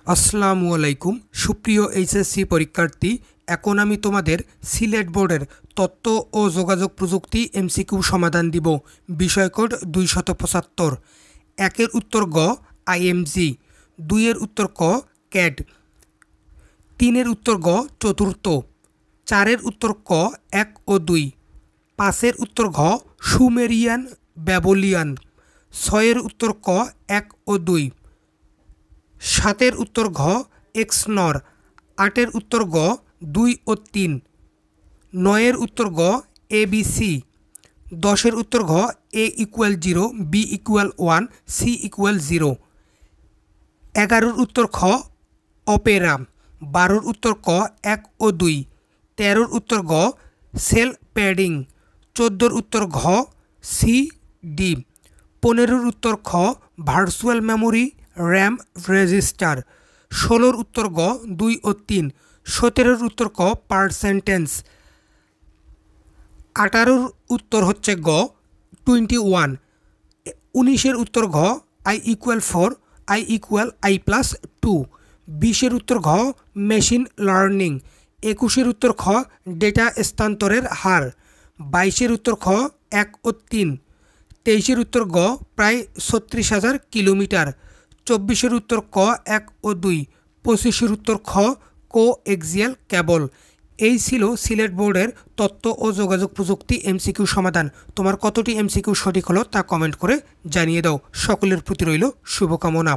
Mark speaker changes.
Speaker 1: আসসালামু আলাইকুম সুপ্রিয় এইচএসসি পরীক্ষার্থী। এখন আমি তোমাদের সিলেট বোর্ডের তথ্য ও যোগাযোগ প্রযুক্তি এমসিকিউ সমাধান দিব। বিষয় কোড 275। একের উত্তর গ আইএমজি, দুইয়ের উত্তর ক ক্যাড, তিনের উত্তর গ চতুর্থ, চারের উত্তর ক 1 ও 2, পাঁচের উত্তর ঘ সুমেরিয়ান ব্যাবলিয়ান, ছয়ের উত্তর ক 1 ও 2, সাতের উত্তর ঘ এক্সনর, আটের উত্তর গ 2 ও 3, নয়ের উত্তর গ এবিসি, দশের উত্তর ঘ A=0, B=1, C=0, 11-র উত্তর খ অপেরা, 12-র উত্তর ক 1 ও 2, 13-র উত্তর গ সেল প্যাডিং, 14-র উত্তর ঘ CD, 15-র উত্তর খ ভার্চুয়াল মেমোরি র্যাম রেজিস্টার, 16-র উত্তর গ 2 ও 3, 17-র উত্তর ক পার্সেন্টেন্স, 18-র উত্তর হচ্ছে গ 21, 19-এর উত্তর ঘ I=4, I=I+2, 20-এর উত্তর ঘ মেশিন লার্নিং, 21-এর উত্তর খ ডেটা স্থানান্তরের হার, 22-এর উত্তর খ 1 ও 3, 23-এর উত্তর গ প্রায় 36,000 কিলোমিটার, 24-এর উত্তর ক 1 ও 2, 25-এর উত্তর খ কোএক্সিয়াল কেবল। এই ছিল সিলেট বোর্ডের তথ্য ও যোগাযোগ প্রযুক্তি এমসিকিউ সমাধান। তোমার কতটি এমসিকিউ সঠিক হলো তা কমেন্ট করে জানিয়ে দাও। সকলের প্রতি রইল শুভকামনা।